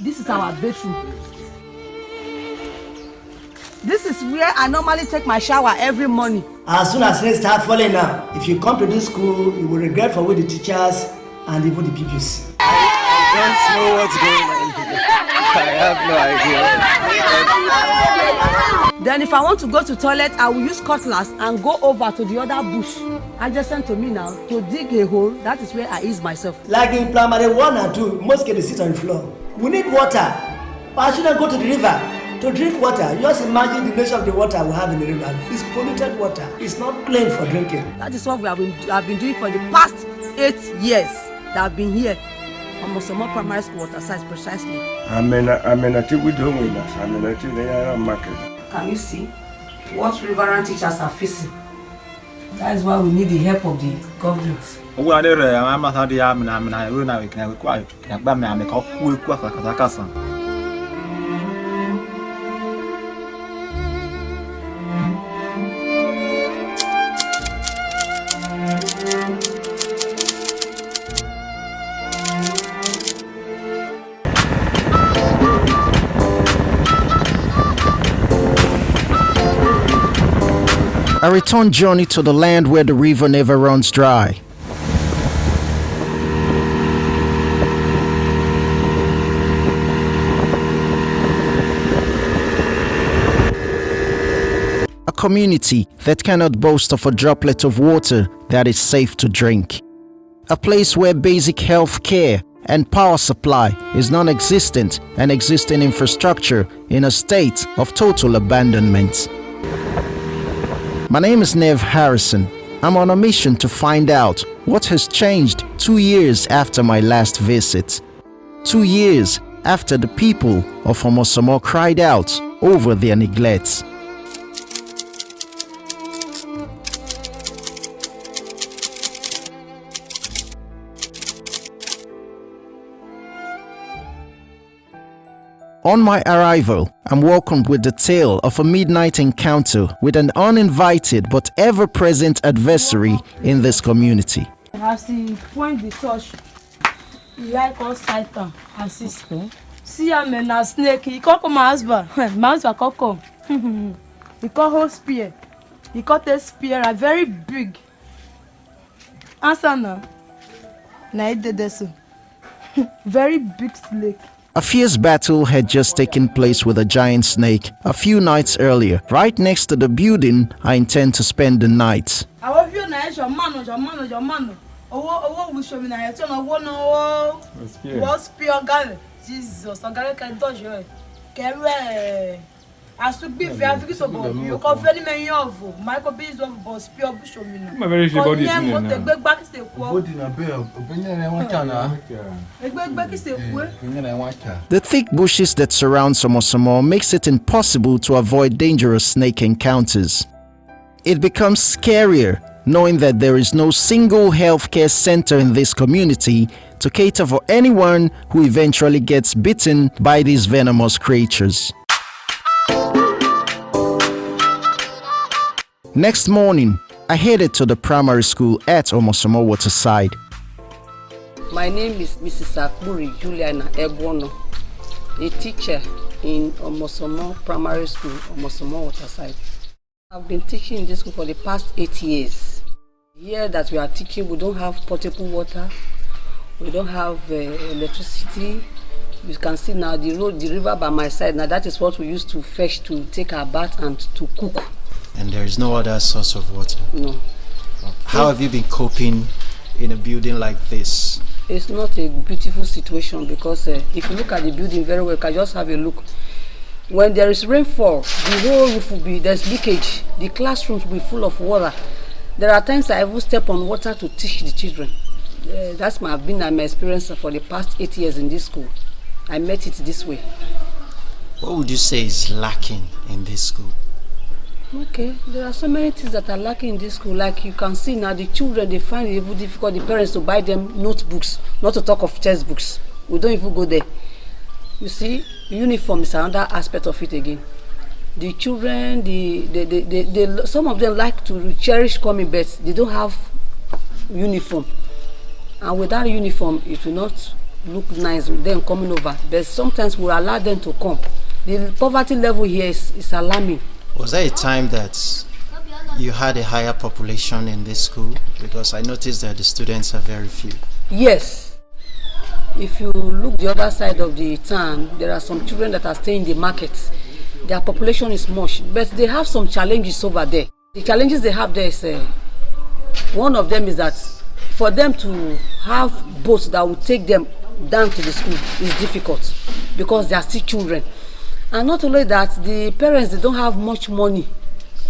This is our bedroom. This is where I normally take my shower every morning. As soon as rain starts falling now, if you come to this school, you will regret for with the teachers and even the pupils. I don't know what's going on here. I have no idea. Then if I want to go to toilet, I will use cutlass and go over to the other bush adjacent to me now to dig a hole. That is where I ease myself. Like in primary 1 and 2, most kids sit on the floor. We need water, but I shouldn't go to the river to drink water. Just imagine the nature of the water we have in the river. It's polluted water. It's not clean for drinking. That is what I've been doing for the past 8 years that I've been here. OMOSUOMO Primary School water site precisely. I'm in a market. Can you see what riverine teachers are facing? That is why we need the help of the government. A return journey to the land where the river never runs dry. A community that cannot boast of a droplet of water that is safe to drink. A place where basic health care and power supply is non-existent and existing infrastructure in a state of total abandonment. My name is Nev Harrison. I'm on a mission to find out what has changed 2 years after my last visit. 2 years after the people of OMOSUOMO cried out over their neglect. On my arrival, I'm welcomed with the tale of a midnight encounter with an uninvited but ever-present adversary in this community. As he point the torch, he like all Satan as he see a man a snake. He call my husband. My husband come. He call whole spear. He cut a spear, a very big. Answer now. Now he did this. Very big snake. A fierce battle had just taken place with a giant snake a few nights earlier, right next to the building I intend to spend the night. The thick bushes that surround OMOSUOMO makes it impossible to avoid dangerous snake encounters. It becomes scarier knowing that there is no single healthcare center in this community to cater for anyone who eventually gets bitten by these venomous creatures. Next morning, I headed to the primary school at OMOSUOMO Waterside. My name is Mrs. Akburi Juliana Egwono, a teacher in OMOSUOMO Primary School, OMOSUOMO Waterside. I've been teaching in this school for the past 8 years. Here that we are teaching, we don't have potable water, we don't have electricity. You can see now the river by my side. Now that is what we used to fetch to take our bath and to cook. And there is no other source of water? No. How have you been coping in a building like this? It's not a beautiful situation because if you look at the building very well, you can just have a look. When there is rainfall, the whole roof will be, there's leakage. The classrooms will be full of water. There are times I even step on water to teach the children. That's my experience for the past 8 years in this school. I met it this way. What would you say is lacking in this school? Okay, there are so many things that are lacking in this school. Like you can see now, the children, they find it even difficult, the parents, to buy them notebooks, not to talk of textbooks. We don't even go there. You see, uniform is another aspect of it again. The children, some of them like to cherish coming, but they don't have uniform. And without uniform, it will not look nice with them coming over. But sometimes we allow them to come. The poverty level here is alarming. Was there a time that you had a higher population in this school? Because I noticed that the students are very few. Yes. If you look the other side of the town, there are some children that are staying in the markets. Their population is much, but they have some challenges over there. The challenges they have there is, one of them is that for them to have boats that will take them down to the school is difficult because they are still children. And not only that, the parents, they don't have much money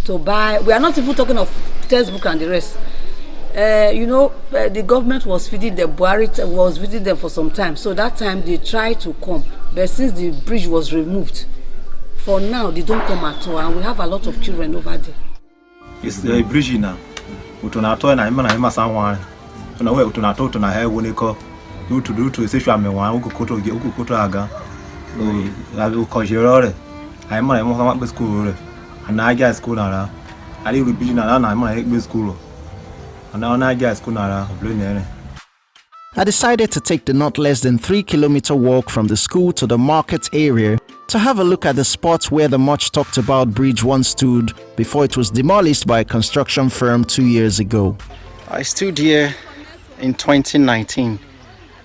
to buy. We are not even talking of textbook and the rest. The government was feeding them, Buhari was feeding them for some time. So that time they tried to come. But since the bridge was removed, for now they don't come at all. And we have a lot of children over there. It's a bridge now. Utunato na ima sanwa. Unawe utunato tuna he woneko. Do say shwa me wan ukukoto aga. O konjerore. Ima mo sama be school. And I get school na. Ali bridge na ima be school. And now I get school na blue. I decided to take the not less than 3-kilometer walk from the school to the market area to have a look at the spot where the much talked about bridge once stood before it was demolished by a construction firm 2 years ago. I stood here in 2019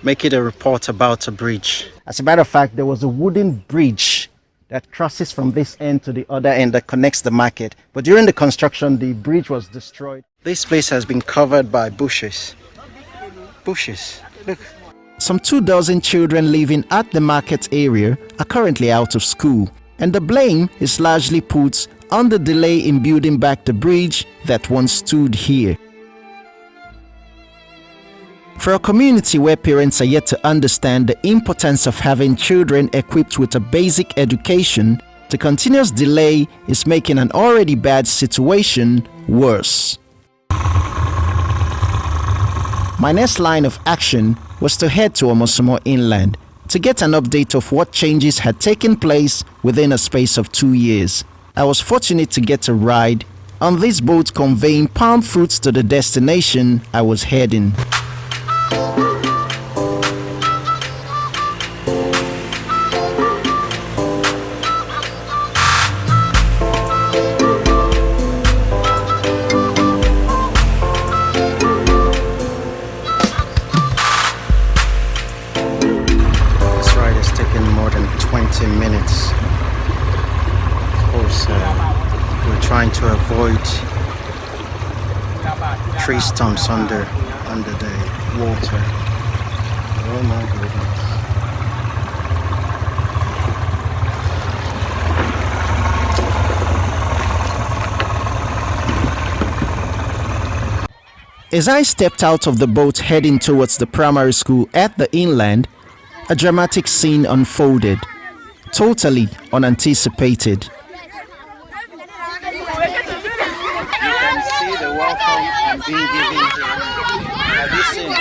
making a report about a bridge. As a matter of fact, there was a wooden bridge that crosses from this end to the other end that connects the market. But during the construction, the bridge was destroyed. This place has been covered by bushes. Look. Some 24 children living at the market area are currently out of school, and the blame is largely put on the delay in building back the bridge that once stood here. For a community where parents are yet to understand the importance of having children equipped with a basic education, the continuous delay is making an already bad situation worse. My next line of action was to head to OMOSUOMO inland to get an update of what changes had taken place within a space of 2 years. I was fortunate to get a ride on this boat conveying palm fruits to the destination I was heading. More than 20 minutes. Of course, we're trying to avoid tree stumps under the water. Oh my goodness. As I stepped out of the boat heading towards the primary school at the inland, a dramatic scene unfolded, totally unanticipated. You can see the welcome I'm being given here. Have you seen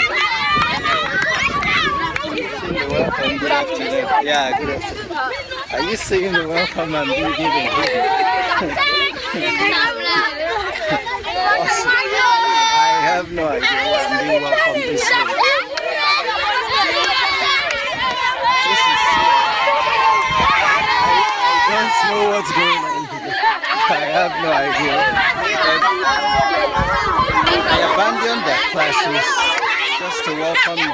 the welcome? Good afternoon. Yeah, good afternoon. Are you seeing the welcome I'm being given here? Awesome. I have no idea why I'm being welcomed this way. I don't know what's going on here. I have no idea. I abandoned their classes just to welcome me.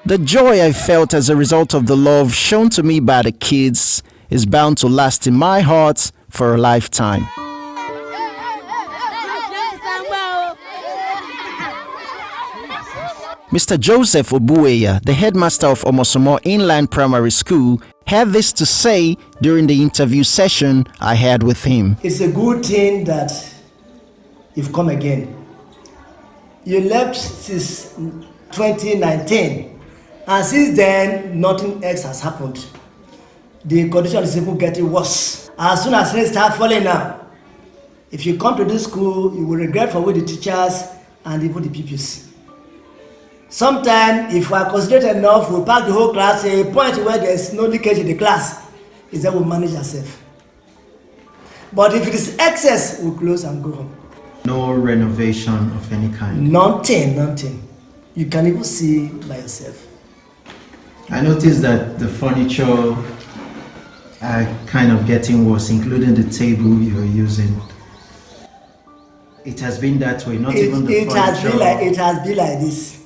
The joy I felt as a result of the love shown to me by the kids is bound to last in my heart for a lifetime. Mr. Joseph Obueya, the headmaster of OMOSUOMO Inland Primary School, had this to say during the interview session I had with him. It's a good thing that you've come again. You left since 2019, and since then, nothing else has happened. The condition is even getting worse. As soon as rain starts falling now, if you come to this school, you will regret for the teachers and even the pupils. Sometimes, if we are considerate enough, we'll pack the whole class to a point where there's no leakage in the class. Is that we'll manage ourselves. But if it is excess, we'll close and go home. No renovation of any kind? Nothing. You can even see by yourself. I noticed that the furniture are kind of getting worse, including the table you're using. It has been that way, not even the furniture. It has been like this.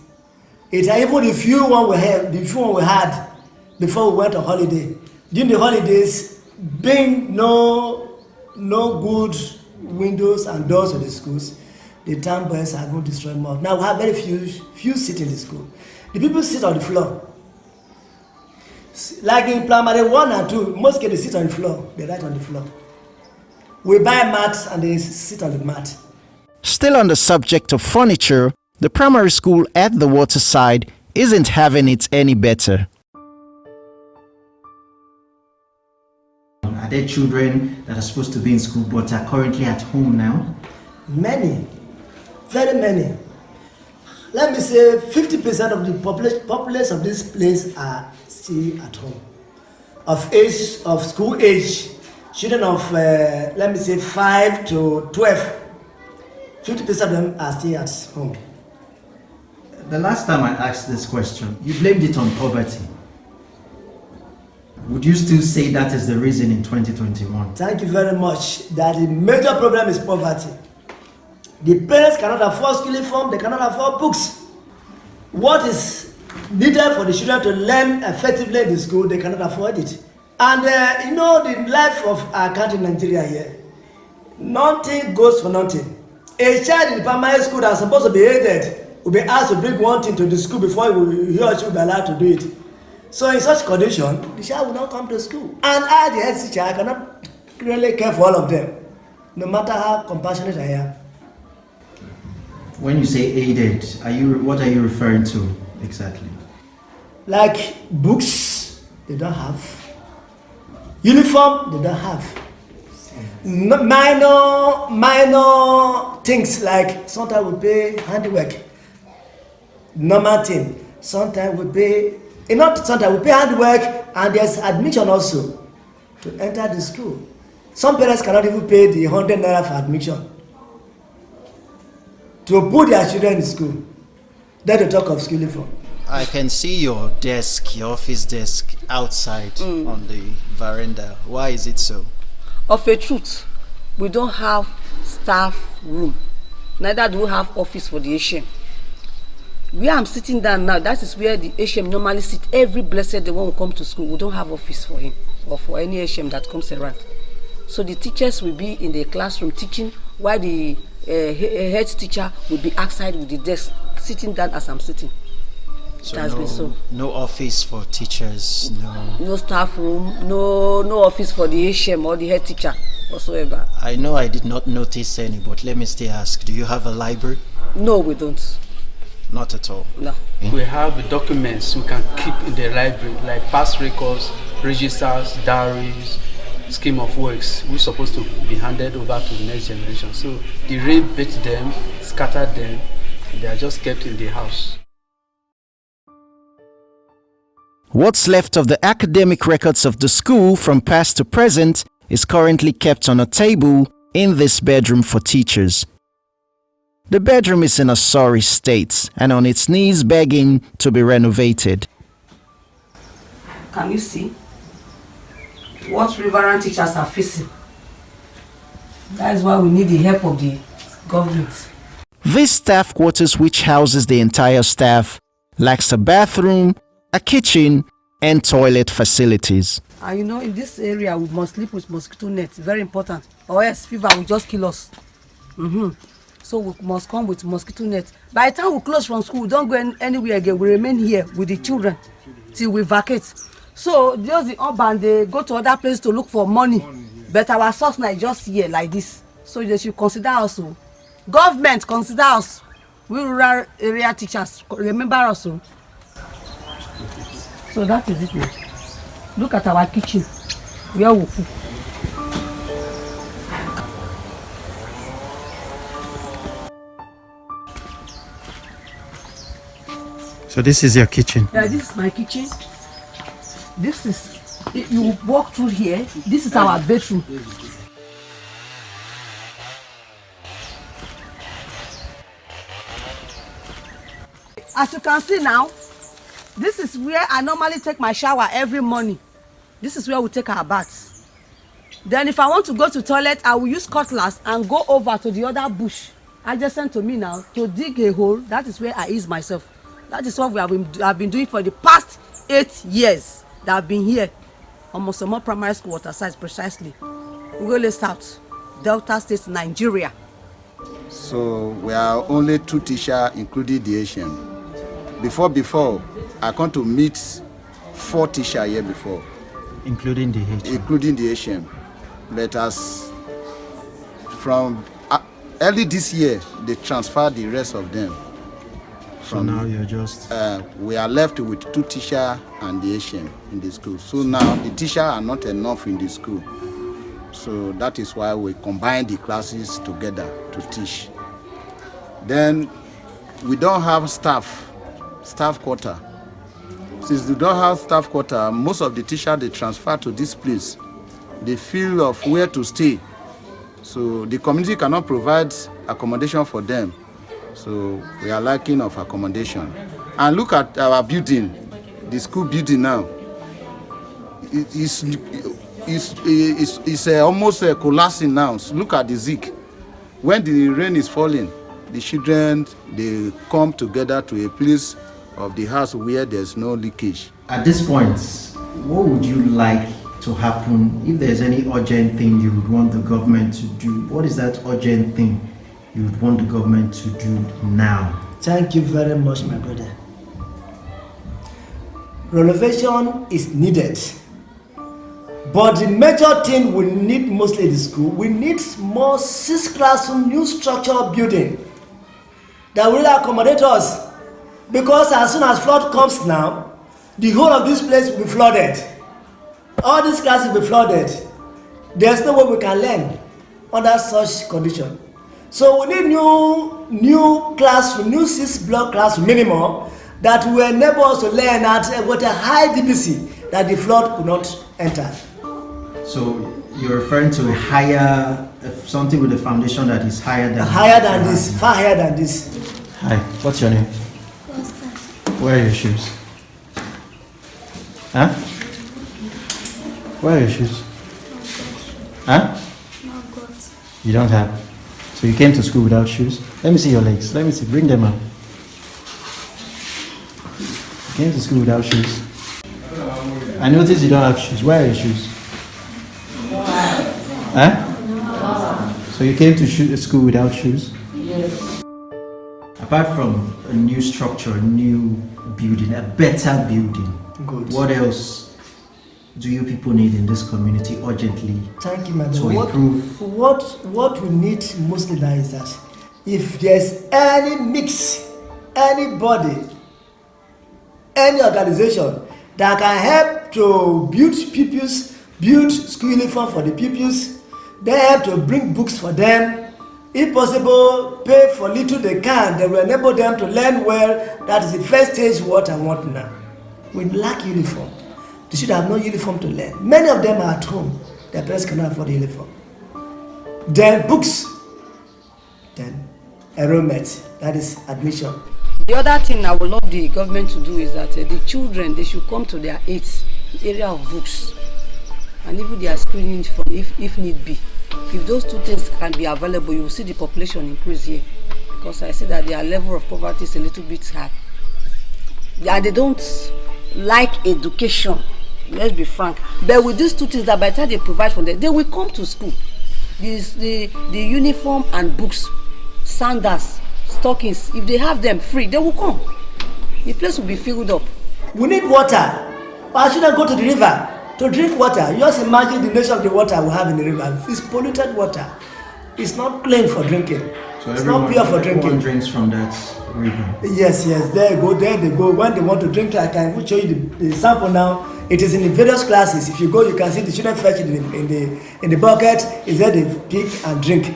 Even the few one we had before we went on holiday. During the holidays, being no good windows and doors in the schools, the town boys are going to destroy more. Now we have very few sit in the school. The people sit on the floor. Like in primary 1 and 2, most kids sit on the floor. They write on the floor. We buy mats and they sit on the mat. Still on the subject of furniture, the primary school at the waterside isn't having it any better. Are there children that are supposed to be in school but are currently at home now? Many, very many. Let me say 50% of the population of this place are still at home. Of school age, children of let me say 5 to 12, 50% of them are still at home. The last time I asked this question, you blamed it on poverty. Would you still say that is the reason in 2021? Thank you very much. That the major problem is poverty. The parents cannot afford school uniform, they cannot afford books. What is needed for the children to learn effectively in the school, they cannot afford it. And the life of our country, Nigeria here, nothing goes for nothing. A child in the primary school that's supposed to be aided will be asked to bring one thing to the school before he or she will be allowed to do it. So in such condition, the child will not come to school. And I, the head teacher, I cannot really care for all of them, no matter how compassionate I am. When you say aided, what are you referring to exactly? Like books, they don't have. Uniform, they don't have. Minor things like sometimes we pay handiwork. Normal thing. Sometimes we pay handiwork, and there's admission also to enter the school. Some parents cannot even pay the 100 naira for admission to put their children in school. Then to talk of school uniform. I can see your desk, your office desk, outside on the veranda. Why is it so? Of a truth, we don't have staff room. Neither do we have office for the HM. Where I'm sitting down now, that is where the HM normally sit. Every blessed day when we come to school, we don't have office for him or for any HM that comes around. So the teachers will be in the classroom teaching, while the head teacher will be outside with the desk, sitting down as I'm sitting. So it has been so. No office for teachers, no staff room, no office for the HM or the head teacher whatsoever. I know I did not notice any, but let me still ask, do you have a library? No, we don't. Not at all? No. We have documents we can keep in the library, like past records, registers, diaries, scheme of works. We're supposed to be handed over to the next generation. So the rain beat them, scattered them, they are just kept in the house. What's left of the academic records of the school from past to present is currently kept on a table in this bedroom for teachers. The bedroom is in a sorry state and on its knees begging to be renovated. Can you see what riverine teachers are facing? That is why we need the help of the government. This staff quarters, which houses the entire staff, lacks a bathroom, a kitchen, and toilet facilities. And in this area we must sleep with mosquito nets, very important, or else fever will just kill us. So we must come with mosquito nets. By the time we close from school, we don't go anywhere again. We remain here with the children till we vacate. So just the urban, they go to other places to look for money. But our source now is just here like this. So they should consider us. Government, consider us. We rural area teachers, remember us. So that is it now. Look at our kitchen, where we cook. So this is your kitchen? Yeah, this is my kitchen. This is, you walk through here, this is our bedroom. As you can see now, this is where I normally take my shower every morning. This is where we take our baths. Then if I want to go to toilet, I will use cutlass and go over to the other bush adjacent to me now to dig a hole. That is where I ease myself. That is what I've been doing for the past 8 years that I've been here. OMOSUOMO Primary School Waterside, precisely. Ugole South, Delta State, Nigeria. So we are only 2 teachers, including the Asian. Before, I come to meet 4 teachers here before. Including the H. Including the Asian. Let us, from early this year, they transfer the rest of them. So now you're just... we are left with 2 teachers and the Asian in the school. So now the teachers are not enough in the school. So that is why we combine the classes together to teach. Then we don't have staff quarter. Since we don't have staff quarter, most of the teachers, they transfer to this place. They feel of where to stay. So the community cannot provide accommodation for them. So we are lacking of accommodation. And look at our building, the school building now. It's almost collapsing now. So look at the zik. When the rain is falling, the children, they come together to a place of the house where there's no leakage. At this point, what would you like to happen? If there's any urgent thing you would want the government to do, what is that urgent thing you would want the government to do now? Thank you very much, my brother. Renovation is needed. But the major thing we need mostly in the school, we need more 6 classroom new structural building that will accommodate us. Because as soon as flood comes now, the whole of this place will be flooded. All these classes will be flooded. There's no way we can learn under such condition. So we need new classroom, new 6-block classroom minimum that will enable us to learn at with a high DPC that the flood could not enter. So you're referring to a higher, something with a foundation that is higher than... Higher than this, far higher than this. Hi, what's your name? Where are your shoes? Huh? Where are your shoes? Huh? You don't have. So you came to school without shoes? Let me see your legs. Let me see. Bring them out. You came to school without shoes. I noticed you don't have shoes. Where are your shoes? Huh? So you came to school without shoes? Yes. Apart from a new structure, a new building, a better building, Good. What else do you people need in this community urgently? Thank you, madam. To improve? What we need mostly now is that if there's any mix, anybody, any organization that can help to build school uniform for the pupils, they have to bring books for them. If possible, pay for little they can. They will enable them to learn well. That is the first stage what I want now. We lack uniform. They should have no uniform to learn. Many of them are at home. Their parents cannot afford the uniform. Then books. Then enrollment. That is admission. The other thing I would love the government to do is that the children, they should come to their aids, the area of books. And even their screening for if need be. If those 2 things can be available, you will see the population increase here. Because I see that their level of poverty is a little bit high. And they don't like education, let's be frank. But with these 2 things that by the time they provide for them, they will come to school. The uniform and books, sandals, stockings, if they have them free, they will come. The place will be filled up. We need water. Why should I go to the river to drink water? You just imagine the nature of the water we have in the river. It's polluted water. It's not clean for drinking. So it's not pure for drinking. Everyone drinks from that river. Yes, there they go. When they want to drink, I can show you the sample now. It is in the various classes. If you go, you can see the children fetch it in the bucket. Is there they pick and drink.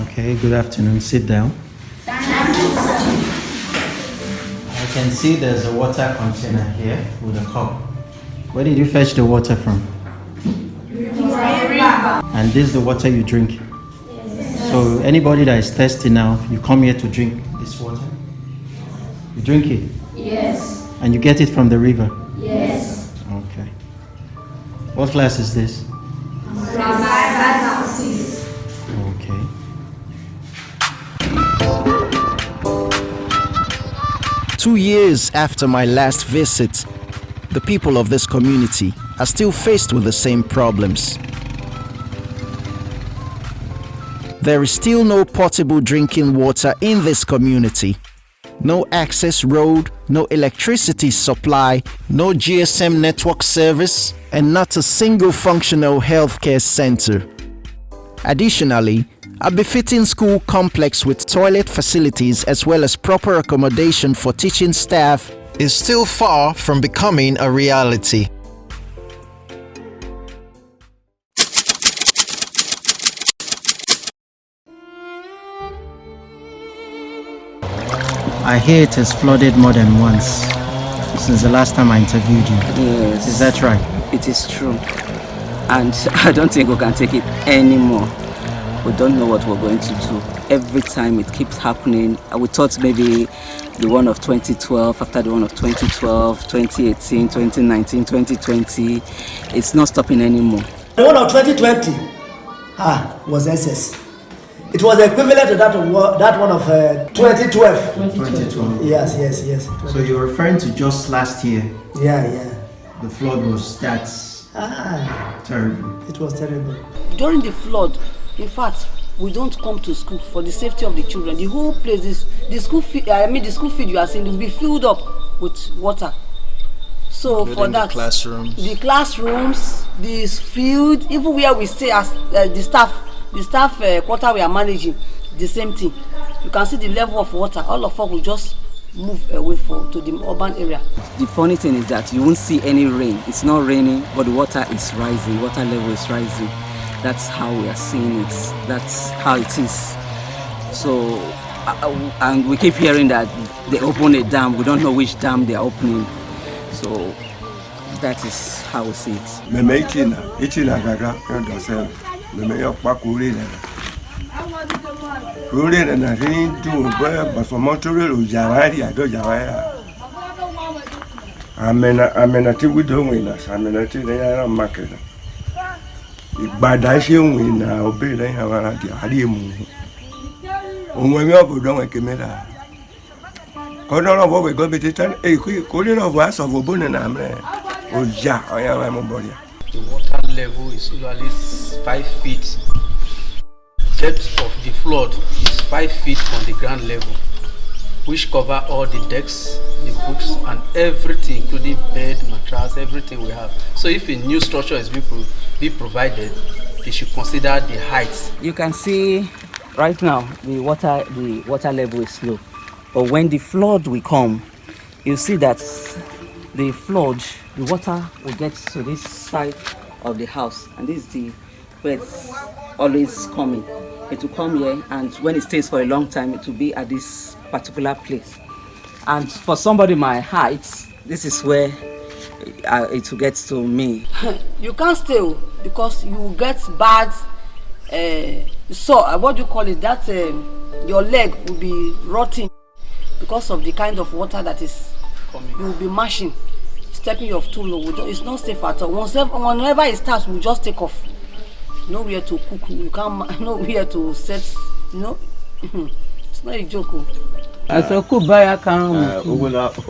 Okay, good afternoon. Sit down. can see there's a water container here with a cup. Where did you fetch the water from? River. And this is the water you drink? Yes. So anybody that is thirsty now, you come here to drink this water? You drink it? Yes. And you get it from the river? Yes. Okay. What class is this? Okay. 2 years after my last visit, the people of this community are still faced with the same problems. There is still no potable drinking water in this community. No access road, no electricity supply, no GSM network service, and not a single functional healthcare center. Additionally, a befitting school complex with toilet facilities as well as proper accommodation for teaching staff is still far from becoming a reality. I hear it has flooded more than once since the last time I interviewed you. Yes. Is that right? It is true. And I don't think we can take it anymore. We don't know what we're going to do. Every time it keeps happening. We thought maybe the one of 2012, after the one of 2012, 2018, 2019, 2020, it's not stopping anymore. The one of 2020 was SS. It was equivalent to that one of 2012. 2012. Yes. So you're referring to just last year? Yeah. The flood was that terrible. It was terrible. During the flood, in fact, we don't come to school for the safety of the children. The whole place, the school feed you are seeing will be filled up with water. So including for that, the classrooms, the field, even where we stay as the staff quarter we are managing, the same thing. You can see the level of water. All of us will just move away to the urban area. The funny thing is that you won't see any rain. It's not raining, but the water is rising. Water level is rising. That's how we are seeing it. That's how it is. So, and we keep hearing that they open a dam. We don't know which dam they are opening. So, that is how we see it. The water level is usually 5 feet. Depth of the flood is 5 feet from the ground level, which cover all the decks, the books, and everything, including bed, mattress, everything we have. So if a new structure is being provided, they should consider the height. You can see right now the water level is low, but when the flood will come, you see that the water will get to this side of the house, and this is where it's always coming. It will come here, and when it stays for a long time, it will be at this particular place. And for somebody my height, this is where it will get to me. You can't stay because you will get bad what do you call it? That your leg will be rotting because of the kind of water that is coming. You will be mashing, stepping off too low. It's not safe at all. Whenever it starts, we'll just take off. Nowhere to cook, you can't, nowhere to set, it's not a joke. As a kubaya can Ugula, so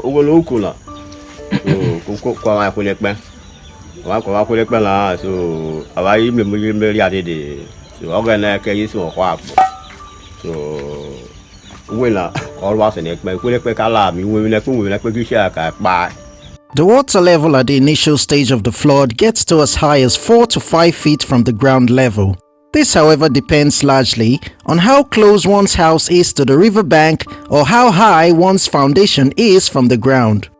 I so organize case or what. So Willa or was an egg, my quick alarm, you will like bye. The water level at the initial stage of the flood gets to as high as 4 to 5 feet from the ground level. This, however, depends largely on how close one's house is to the riverbank or how high one's foundation is from the ground.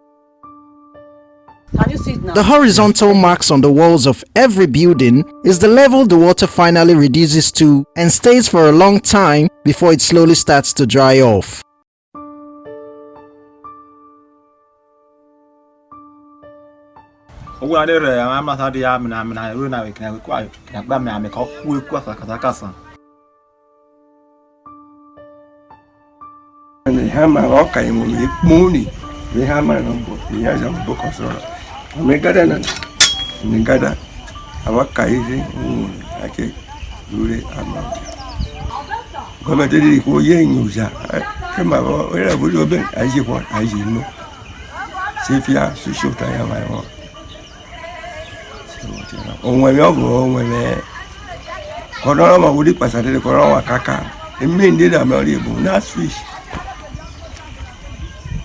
Can you see it now? The horizontal marks on the walls of every building is the level the water finally reduces to and stays for a long time before it slowly starts to dry off. Ogu na dere ama sa de ya na ru na we kan kwa na gba me ame ka ku ku kasa. And hammer rock I will make moony. We hammer on board. He has a book of sorrow. I make gada our kaisi. I can do it. Come at the whole young user. Come out where I would open as you want, as you know. Safia, so short I am my own. Oh, when you go, when Corona would pass at the Corona caca. It mean did a malleable, not fish.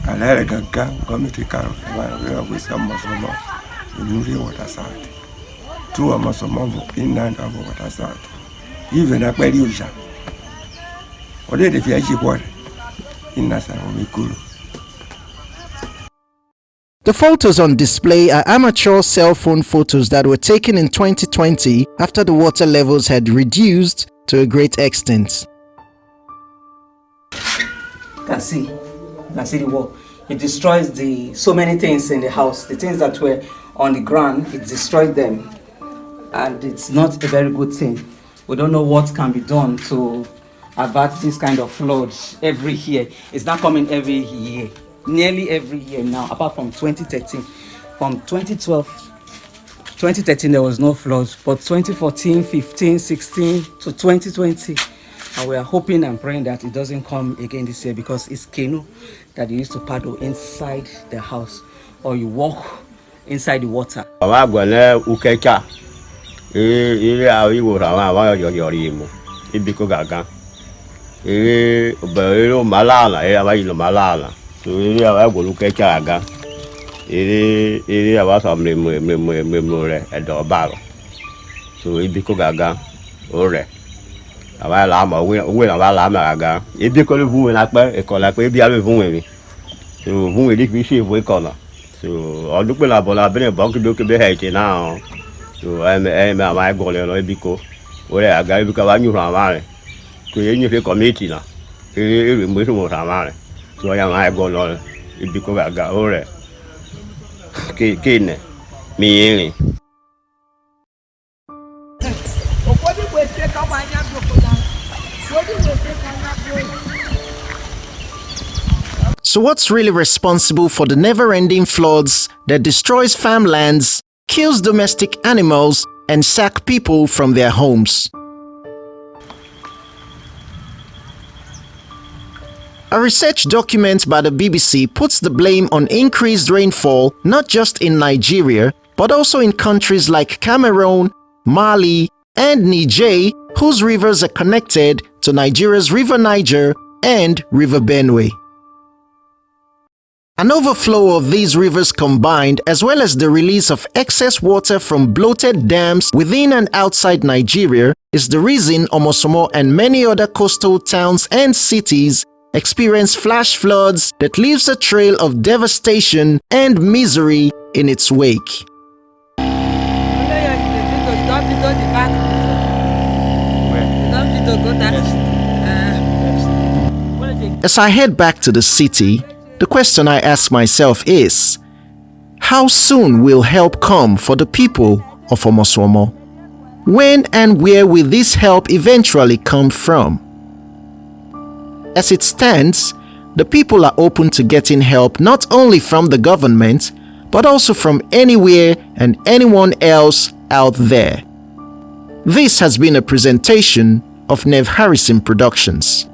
I like a gun, come to car, with some muscle in the water side. 2 OMOSUOMO inland of water side. Even a pelusa. Or did if you actually water in Nasa will be cool. The photos on display are amateur cell phone photos that were taken in 2020 after the water levels had reduced to a great extent. You can see the wall. It destroys so many things in the house. The things that were on the ground, it destroyed them. And it's not a very good thing. We don't know what can be done to avert this kind of floods every year. It's not coming every year. Nearly every year now, apart from 2013. From 2013 there was no floods, but 2014, 15, 16 to 2020, and we are hoping and praying that it doesn't come again this year, because it's canoe that you used to paddle inside the house, or you walk inside the water. So really I go look at Chaga. It was a memory at the barrel. So it be Gaga or a lama, when a lama. It be called who and I call like maybe I will win. So who will it be she we corner? So I'll look when I've been a bunker look be hating now. So I'm my goal and Ibico. Where I got because I knew how I creating a committee now. It will be so I am going on it because I got all right. Kidney, me. So what's really responsible for the never-ending floods that destroys farmlands, kills domestic animals, and sack people from their homes? A research document by the BBC puts the blame on increased rainfall not just in Nigeria, but also in countries like Cameroon, Mali, and Niger, whose rivers are connected to Nigeria's River Niger and River Benue. An overflow of these rivers combined, as well as the release of excess water from bloated dams within and outside Nigeria, is the reason OMOSUOMO and many other coastal towns and cities experience flash floods that leaves a trail of devastation and misery in its wake. As I head back to the city, the question I ask myself is, how soon will help come for the people of OMOSUOMO? When and where will this help eventually come from? As it stands, the people are open to getting help not only from the government, but also from anywhere and anyone else out there. This has been a presentation of Nev Harrison Productions.